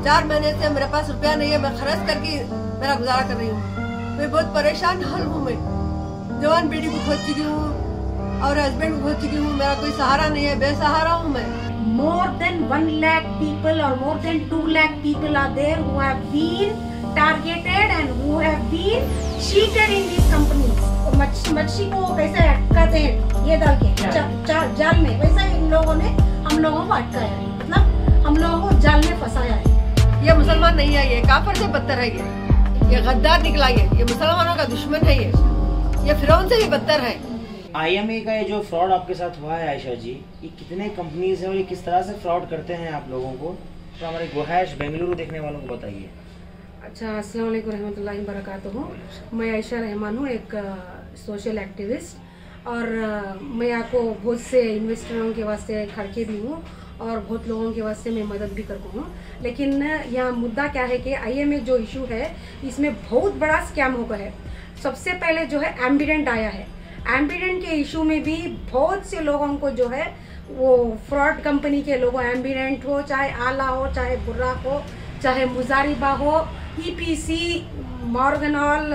4 महीने से मेरे पास रुपया नहीं है, मैं खर्च करके मेरा गुजारा कर रही हूँ। मैं बहुत परेशान हाल हूँ। मैं जवान बेटी को खो चुकी हूँ और हस्बैंड को खो चुकी हूँ। मेरा कोई सहारा नहीं है, बेसहारा हूँ मैं। More than 1 lakh people or more than 2 lakh people are there who have been targeted and who have been cheated in these companies. मच्छी को कैसे अटकाते हैं ये डाल के जाल में, वैसा इन लोगों ने हम लोगों को अटकाया है, मतलब हम लोगों को जाल में फंसाया है। ये मुसलमान नहीं है, ये काफिर से बदतर है। ये गद्दार निकला, ये मुसलमानों का दुश्मन है। ये फिरौन से भी बदतर है। IMA का ये जो फ्रॉड आपके साथ हुआ है आयशा जी, ये कितने कंपनीज हैं और ये किस तरह से फ्रॉड करते हैं आप लोगों को, तो हमारे गोहैश बेंगलुरु देखने वालों को बताइए। अच्छा, अस्सलाम वालेकुम रहमतुल्लाहि व बरकातुहू। मैं आयशा रहमान हूँ, एक सोशल एक्टिविस्ट, और मैं आपको बहुत से इन्वेस्टरों के वास्ते खड़के भी हूँ और बहुत लोगों के वास्ते मैं मदद भी करती हूँ। लेकिन यहाँ मुद्दा क्या है कि IMA जो इशू है इसमें बहुत बड़ा स्कैम हो गया है। सबसे पहले जो है एम्बिडेंट आया है। एम्बिडेंट के इशू में भी बहुत से लोगों को जो है वो फ्रॉड कंपनी के लोगों, एम्बिडेंट हो, चाहे आला हो, चाहे बुर्राक हो, चाहे मुजारिबा हो, EPC, मॉर्गनॉल,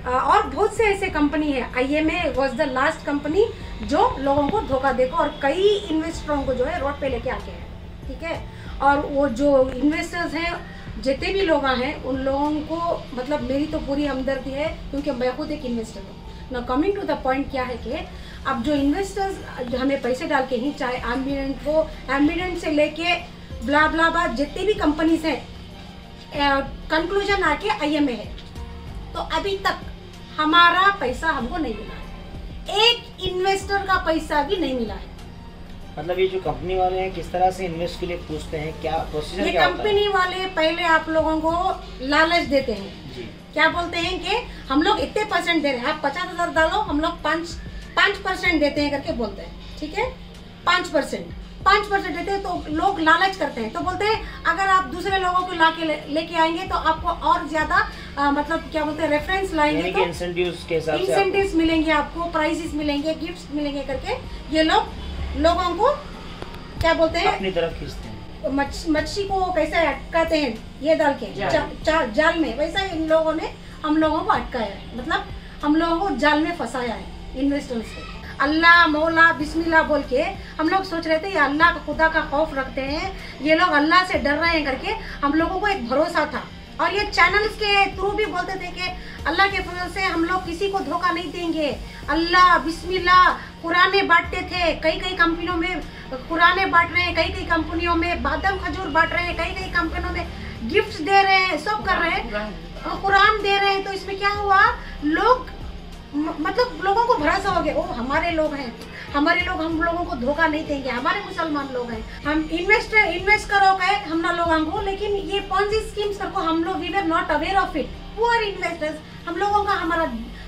और बहुत से ऐसे कंपनी है। IMA was the last company जो लोगों को धोखा देगा और कई इन्वेस्टरों को जो है रोड पे लेके आके है, ठीक है। और वो जो इन्वेस्टर्स हैं, जितने भी लोग हैं, उन लोगों को मतलब मेरी तो पूरी हमदर्दी है, क्योंकि मैं खुद एक इन्वेस्टर हूँ ना। कमिंग टू द पॉइंट क्या है कि अब जो इन्वेस्टर्स हमें पैसे डाल के ही, चाहे एम्बिडेंट हो, एम्बिडेंट से लेके ब्ला ब्ला ब्ला जितनी भी कंपनीज हैं, कंक्लूजन आके IMA है। तो अभी तक हमारा पैसा हमको नहीं मिला है, एक इन्वेस्टर का पैसा भी नहीं मिला है। मतलब ये जो कंपनी वाले हैं किस तरह से इन्वेस्ट के लिए पूछते हैं, क्या प्रोसीजर क्या होता है? कंपनी वाले पहले आप लोगों को लालच देते हैं जी। क्या बोलते हैं कि हम लोग इतने % दे रहे हैं, आप 50,000 डालो, हम लोग 5% देते हैं करके बोलते हैं, ठीक है। 5% देते हैं तो लोग लालच करते हैं, तो बोलते हैं अगर आप दूसरे लोगों को लेके आएंगे तो आपको और ज्यादा मतलब क्या बोलते हैं, रेफरेंस लाएंगे तो इंसेंटिव्स के हिसाब से इंसेंटिव्स मिलेंगे, आपको प्राइजेस मिलेंगे, गिफ्ट्स मिलेंगे करके ये लोगों को क्या बोलते हैं, अपनी तरफ खींचते हैं। मच्छी को कैसे अटकाते हैं ये डाल के जाल में, वैसा इन लोगों ने हम लोगों को अटकाया है, मतलब हम लोगों को जाल में फंसाया है इन्वेस्टर्स को। अल्लाह मौला बिस्मिल्लाह बोल के हम लोग सोच रहे थे ये अल्लाह का, खुदा का खौफ रखते हैं, ये लोग अल्लाह से डर रहे हैं करके हम लोगों को एक भरोसा था। और ये चैनल्स के थ्रू भी बोलते थे कि अल्लाह के फजल से हम लोग किसी को धोखा नहीं देंगे, अल्लाह बिस्मिल्लाह। कुराने बांटते थे, कई कंपनियों में कुराने बांट रहे हैं, कई कंपनियों में बादाम खजूर बांट रहे हैं, कई कंपनियों में गिफ्ट्स दे रहे हैं, सब कर रहे हैं, कुरान दे रहे हैं। तो इसमें क्या हुआ, लोग मतलब लोगों को भरोसा हो गया, ओ हमारे लोग हैं, हमारे लोग हम लोगों को धोखा नहीं देंगे, हमारे मुसलमान लोग हैं, हम इन्वेस्ट करो गए हम ना लोगों को। लेकिन ये पॉन्जी स्कीम्स को हम लोग we were not aware of it, poor investors. हम लोगों का, हमारा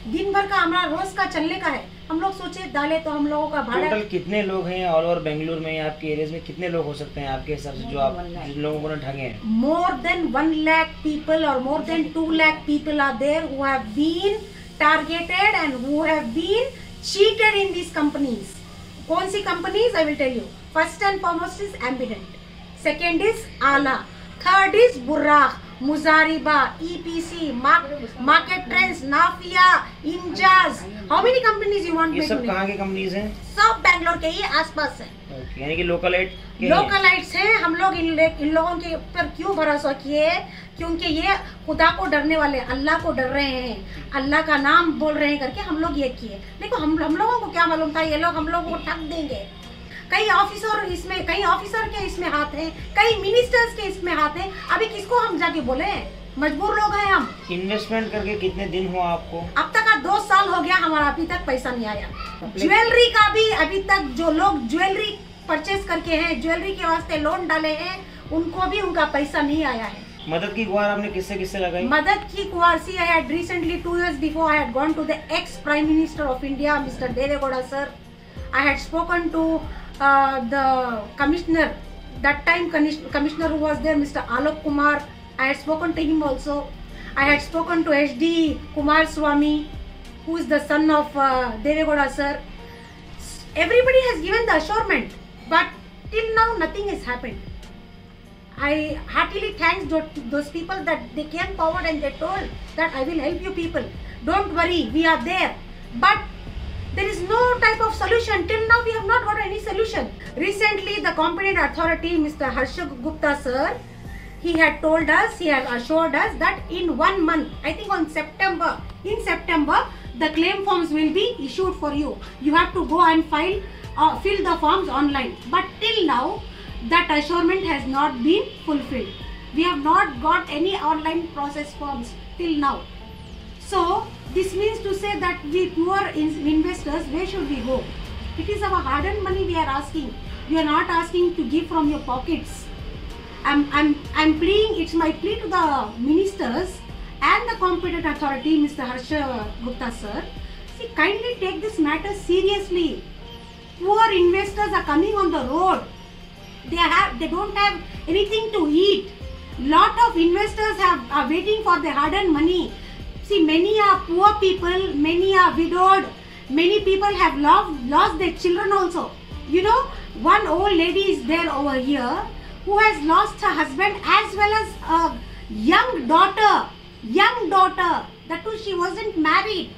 दिन भर का, हमारा रोज का चलने का है, हम लोग सोचे डाले तो हम लोगों का भाड़ा। टोटल कितने लोग हैं ऑल ओवर बेंगलुरु में, आपके एरियाज में कितने लोग हो सकते हैं आपके हिसाब से जो आप जिन लोगों को ठगे हैं? मोर देन 1 lakh people और more than 2 lakh people are there who have been targeted and who have been cheated in these companies. कौन सी companies? I will tell you. First and foremost is Ambident. Second is Ala. Third is Burraq, Muzariba, EPC, Market Trends, Nafia, Injaz. How many companies you want me to name? ये सब कहाँ के companies हैं? सब बैंगलोर के ही आसपास है। यानी कि लोकलाइट्स हैं। हम लोग इन लोगों के ऊपर क्यों भरोसा किए? क्योंकि ये खुदा को डरने वाले, अल्लाह को डर रहे हैं, अल्लाह का नाम बोल रहे हैं करके हम लोग ये किए। देखो हम लोगों को क्या मालूम था ये लोग हम लोगों को ठग देंगे। कई ऑफिसर के इसमें हाथ हैं, कई मिनिस्टर्स के इसमें हाथ हैं। अभी किसको हम जाके बोले? मजबूर लोग हैं हम। इन्वेस्टमेंट करके कितने दिन हुआ आपको? अब तक 2 साल हो गया, हमारा अभी तक पैसा नहीं आया। ज्वेलरी का भी अभी तक जो लोग ज्वेलरी परचेज करके हैं, ज्वेलरी के वास्ते लोन डाले हैं, उनको भी उनका पैसा नहीं आया है। मदद की गुहार आपने किससे लगाई? मदद की गुहार सी I had recently 2 years before I had gone to the ex Prime Minister of India, Mr. Devegowda sir. I had spoken to the commissioner, that time commissioner who was there, Mr. Alok Kumar. I had spoken to him also. I had spoken to HD Kumar Swamy, who is the son of Devegowda sir. Everybody has given the assurance, but till now nothing has happened. I heartily thanks those people that they came forward and they told that I will help you people. Don't worry, we are there. But there is no type of solution. Till now we have not got any solution. Recently the competent authority, Mr. Harsha Gupta sir, he had told us, he had assured us that in 1 month, I think in September, the claim forms will be issued for you. You have to go and fill the forms online. But till now, that assurement has not been fulfilled. We have not got any online process forms till now. So this means to say that we poor investors, where should we go? It is our hard-earned money we are asking. We are not asking to give from your pockets. I'm pleading, it's my plea to the ministers and the competent authority, Mr. Harsha Gupta sir. See, kindly take this matter seriously. Poor investors are coming on the road. They don't have anything to eat. Lot of investors are waiting for their hard-earned money. See, many are poor people, many are widowed, many people have lost their children also. You know, one old lady is there over here who has lost her husband as well as a young daughter. That too, she wasn't married.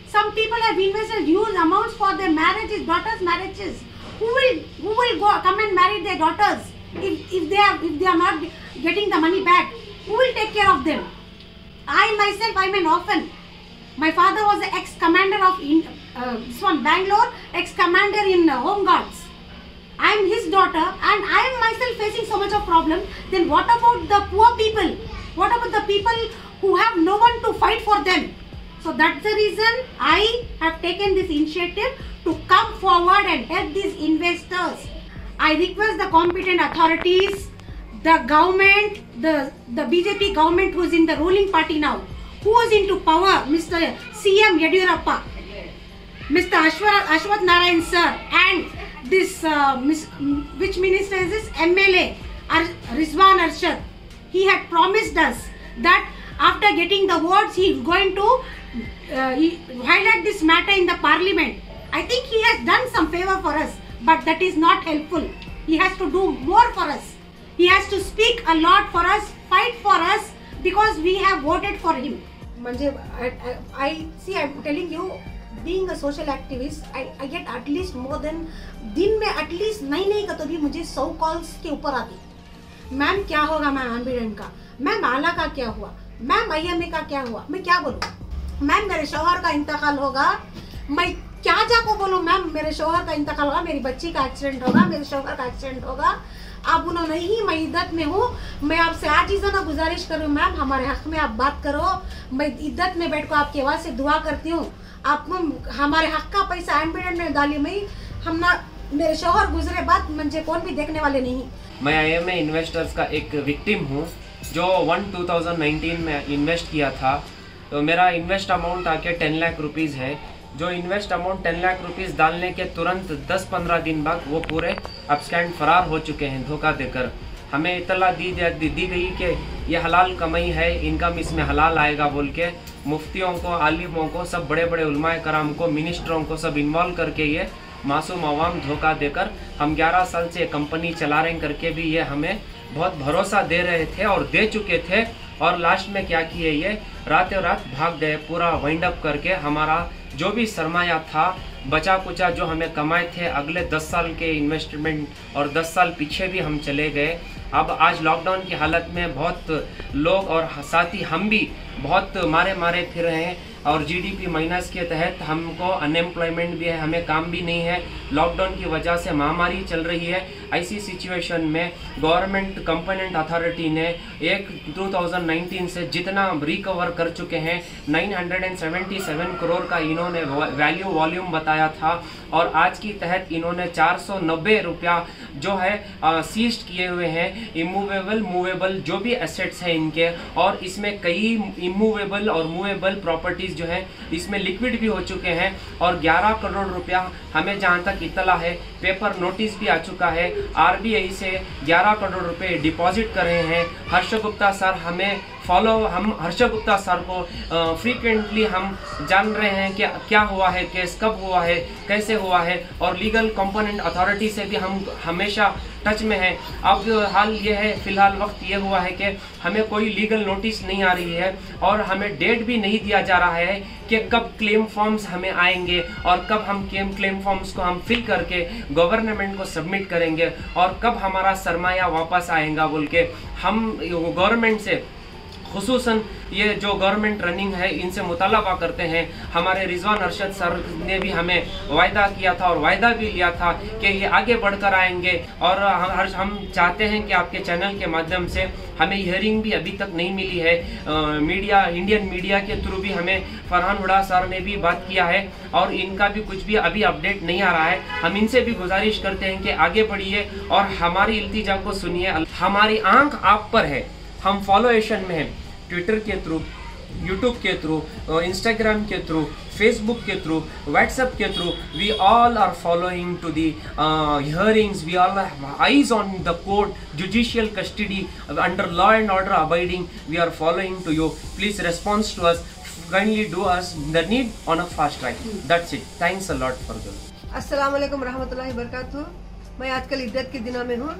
Some people have invested huge amounts for their marriages, daughters' marriages. Who will come and marry their daughters if they are not getting the money back? Who will take care of them? I myself, I'm an orphan. My father was the ex-commander of Bangalore, ex-commander in Home Guards. I am his daughter and I am myself facing so much of problem. Then what about the poor people? What about the people who have no one to fight for them? So that's the reason I have taken this initiative to come forward and help these investors. I request the competent authorities, the government, the BJP government who is in the ruling party now, who is into power, Mr. CM Yediyurappa, Mr. Ashwath Narayan sir, and this, which minister is this? MLA, Rizwan Arshad. He had promised us that after getting the votes, he is going to highlight this matter in the parliament. I think he has done some favor for us, but that is not helpful. He has to do more for us. He has to speak a lot for us, fight for us, because we have voted for him. I see, I'm telling you, being a social activist, I get at least more than, दिन में at least नहीं का तो भी मुझे 100 calls के ऊपर आती। मैम क्या होगा मैम एम्बिडेंट का, मैम आला का क्या हुआ, मैम IMA का क्या हुआ, मैं क्या बोलूँ? मैम मेरे शौहर का इंतकाल होगा, मैं क्या जाको बोलूँ? मैम मेरे शौहर का इंतकाल होगा, मेरी बच्ची का एक्सीडेंट होगा, मेरे शौहर का एक्सीडेंट होगा। आप उन्होंने ही, मैं इद्दत में हूँ, मैं आपसे आज ही ज़रा गुजारिश करूँ मैम, हमारे हक में आप बात करो। मैं इद्दत में बैठ कर आपके आवाज़ से दुआ करती हूँ, आप हमारे हक का पैसा एम्बिडेंट में डालिए। मैं हम ना, मेरे शौहर गुजरे बाद मुझे कौन भी देखने वाले नहीं। मैं IMA इन्वेस्टर्स का एक विक्टिम हूँ जो 2019 में इन्वेस्ट किया था। तो मेरा इन्वेस्ट अमाउंट आके 10 लाख रुपीज़ है। जो इन्वेस्ट अमाउंट 10 लाख रुपीज़ डालने के तुरंत 10-15 दिन बाद वो पूरे अपस्कैंड फरार हो चुके हैं धोखा देकर। हमें इतला दी गई कि ये हलाल कमाई है, इनकम इसमें हलाल आएगा बोल के मुफ्तियों को, आलिमों को, सब बड़े बड़े उलमाए कराम को, मिनिस्टरों को सब इन्वॉल्व करके ये मासूम अवाम धोखा देकर हम 11 साल से कंपनी चला रहे करके भी ये हमें बहुत भरोसा दे रहे थे और दे चुके थे। और लास्ट में क्या किए, ये रातों रात भाग गए, पूरा वाइंड अप करके हमारा जो भी सरमाया था, बचा कुचा जो हमें कमाए थे, अगले 10 साल के इन्वेस्टमेंट और 10 साल पीछे भी हम चले गए। अब आज लॉकडाउन की हालत में बहुत लोग और साथ ही हम भी बहुत मारे फिर रहे हैं और GDP माइनस के तहत हमको अनएम्प्लॉयमेंट भी है, हमें काम भी नहीं है। लॉकडाउन की वजह से महामारी चल रही है। ऐसी सिचुएशन में गवर्नमेंट कंपोनेंट अथॉरिटी ने 2019 से जितना रिकवर कर चुके हैं 977 करोड़ का इन्होंने वैल्यू वॉल्यूम बताया था और आज की तहत इन्होंने 490 रुपया जो है सीज्ड किए हुए हैं। इमूवेबल मूवेबल जो भी एसेट्स हैं इनके, और इसमें कई इमूवेबल और मूवेबल प्रॉपर्टीज जो है इसमें लिक्विड भी हो चुके हैं और 11 करोड़ रुपया हमें जहां तक इतला है पेपर नोटिस भी आ चुका है। RBI से 11 करोड़ रुपए डिपॉजिट कर रहे हैं। हर्ष गुप्ता सर हमें हम हर्ष गुप्ता सर को फ्रीक्वेंटली हम जान रहे हैं कि क्या हुआ है, केस कब हुआ है, कैसे हुआ है, और लीगल कंपोनेंट अथॉरिटी से भी हम हमेशा टच में है। अब हाल ये है, फिलहाल वक्त ये हुआ है कि हमें कोई लीगल नोटिस नहीं आ रही है और हमें डेट भी नहीं दिया जा रहा है कि कब क्लेम फॉर्म्स हमें आएंगे और कब हम क्लेम फॉर्म्स को हम फिल करके गवर्नमेंट को सबमिट करेंगे और कब हमारा सरमाया वापस आएगा बोल के हम गवर्नमेंट से, खुसूसन ये जो गवर्नमेंट रनिंग है, इनसे मुतालबा करते हैं। हमारे रिजवान अरशद सर ने भी हमें वायदा किया था और वायदा भी लिया था कि ये आगे बढ़कर आएंगे और हम चाहते हैं कि आपके चैनल के माध्यम से हमें हियरिंग भी अभी तक नहीं मिली है। मीडिया, इंडियन मीडिया के थ्रू भी हमें फरहान हुडा सर ने भी बात किया है और इनका भी कुछ भी अभी अपडेट नहीं आ रहा है। हम इनसे भी गुजारिश करते हैं कि आगे बढ़िए और हमारी इल्तिजा को सुनिए। हमारी आंख आप पर है, हम फॉलोएशन में हैं, ट्विटर के थ्रू, यूट्यूब के थ्रू, इंस्टाग्राम के थ्रू, फेसबुक के थ्रू, व्हाट्सएप के through, we all are following to the hearings, we all have eyes on the court, judicial custody under law and order abiding, we are following to you, please response to us, kindly do us the need on a fast track, that's it, thanks a lot for this. अस्सलाम वालेकुम रहमतुल्लाहि बरकातहू। मैं आजकल इद्दत के दिनों में हूँ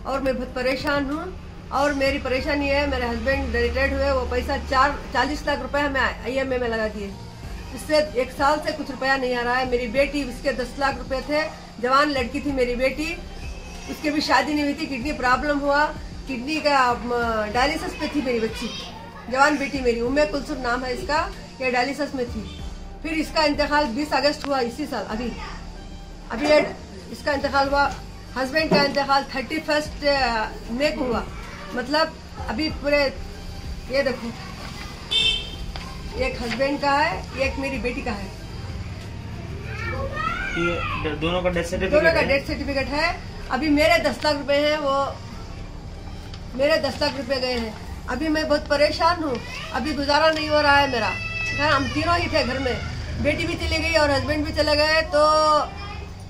और मैं बहुत परेशान हूँ और मेरी परेशानी है, मेरे हस्बैंड रिटायर्ड हुए, वो पैसा 40 लाख रुपए हमें IMA में लगा दिए। इससे 1 साल से कुछ रुपया नहीं आ रहा है। मेरी बेटी, उसके 10 लाख रुपए थे, जवान लड़की थी मेरी बेटी, उसकी भी शादी नहीं हुई थी, किडनी प्रॉब्लम हुआ, किडनी का डायलिसिस पे थी मेरी बच्ची, जवान बेटी मेरी, उम्मे कुलसुम नाम है इसका, ये डायलिसिस में थी। फिर इसका इंतकाल 20 अगस्त हुआ इसी साल, अभी इसका इंतकाल हुआ। हस्बैंड का इंतकाल 31 मई को हुआ। मतलब अभी पूरे, ये देखो, एक हस्बैंड का है, एक मेरी बेटी का है, ये दोनों का डेथ सर्टिफिकेट है। अभी मेरे 10 लाख रुपए हैं, वो मेरे 10 लाख रुपए गए हैं। अभी मैं बहुत परेशान हूँ, अभी गुजारा नहीं हो रहा है मेरा। हम तीनों ही थे घर में, बेटी भी चली गई और हस्बैंड भी चले गए, तो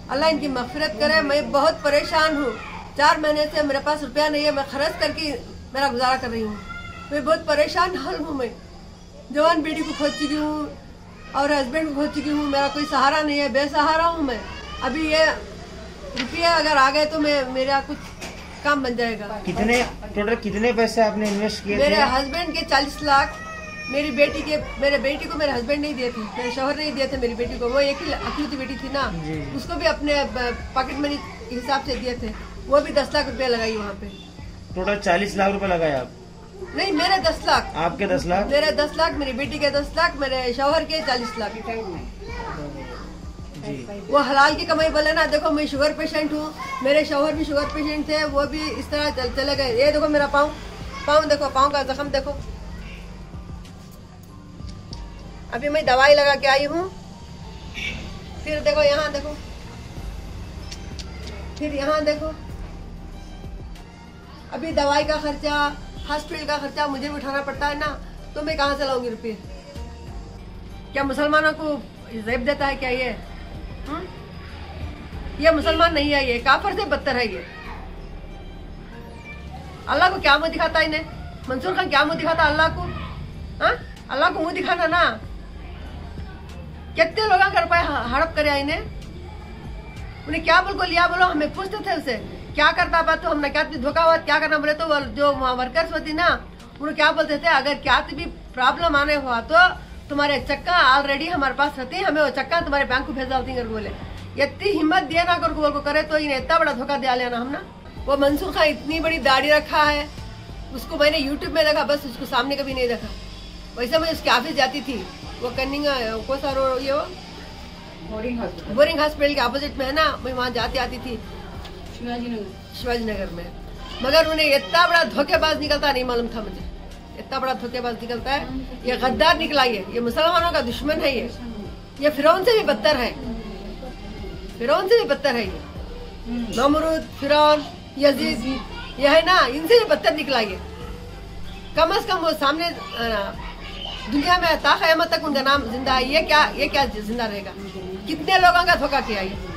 अल्लाह इनकी मग़फ़िरत करे। मैं बहुत परेशान हूँ, 4 महीने से मेरे पास रुपया नहीं है, मैं खर्च करके मेरा गुजारा कर रही हूँ। मैं बहुत परेशान हाल हूँ। मैं जवान बेटी को खोज चुकी हूँ और हस्बैंड को खोज चुकी हूँ, मेरा कोई सहारा नहीं है, बेसहारा हूँ मैं। अभी ये रुपया अगर आ गए तो मेरा कुछ काम बन जाएगा। टोटल कितने पैसे आपने इन्वेस्ट किए? मेरे हस्बैंड के 40 लाख, मेरी बेटी को मेरे हस्बैंड नहीं दिए थे, मेरे शौहर नहीं दिए थे मेरी बेटी को, वो एक ही अकेली बेटी थी ना, उसको भी अपने पॉकेट मनी हिसाब से दिए थे, वो भी 10 लाख रुपया लगाई वहाँ पे। टोटल 40 लाख रुपए लगाए आप? नहीं, मेरे 10 लाख। आपके 10 लाख? मेरे 10 लाख, मेरी बेटी के 10 लाख, मेरे शौहर के 40 लाख। जी। वो हलाल की कमाई बोले ना। देखो मैं शुगर पेशेंट हूँ, मेरे शौहर भी शुगर पेशेंट थे, वो भी इस तरह चले गए। ये देखो मेरा पाँव देखो, पाँव का जख्म देखो। अभी मैं दवाई लगा के आई हूँ, फिर देखो यहाँ देखो, फिर यहाँ देखो। अभी दवाई का खर्चा, हॉस्पिटल का खर्चा मुझे भी उठाना पड़ता है ना, तो मैं कहाँ से लाऊंगी रुपये? क्या मुसलमानों को ज़ेब देता है क्या ये? ये मुसलमान नहीं है, ये काफिर से बदतर है ये। अल्लाह को क्या मुंह दिखाता है इन्हें? मंसूर खान क्या मुंह दिखाता अल्लाह को? हाँ, अल्लाह को मुंह दिखाना ना। कितने लोगों का रुपया हड़प करे इन्हें? उन्हें क्या बोल को लिया बोलो, हमें पूछते थे उसे क्या करता बात, तो हमने क्या धोखा हुआ, क्या करना बोले, तो जो वहाँ वर्कर्स होती ना, उन्हें क्या बोलते थे, अगर क्या भी प्रॉब्लम आने हुआ तो तुम्हारे चक्का ऑलरेडी हमारे पास रहती है, हमें वो चक्का तुम्हारे बैंक को भेज डालती है। बोले इतनी हिम्मत दिया ना कर को करे, तो इन्हें इतना बड़ा धोखा दिया लेना हम ना। वो मंसूर खान इतनी बड़ी दाढ़ी रखा है, उसको मैंने यूट्यूब में देखा, बस उसको सामने कभी नहीं देखा। वैसे मैं उसके ऑफिस जाती थी, वो कन्निंगा को सारो ये वो बोरिंग हॉस्पिटल के अपोजिट में है ना, मैं वहाँ जाती आती थी शिवाजी नगर में। मगर उन्हें इतना बड़ा धोखेबाज निकलता नहीं मालूम था मुझे, इतना बड़ा धोखेबाज निकलता है। ये गद्दार निकला, ये मुसलमानों का दुश्मन है, ये फिरौन से भी बदतर है, फिरौन से भी बदतर है ये। नमरूद, फिरौन, यजीद, ये है ना, इनसे भी बदतर निकला ये। कम से कम वो सामने दुनिया में ता क़यामत तक उनका नाम जिंदा है, ये क्या जिंदा रहेगा? कितने लोगों का धोखा किया ये।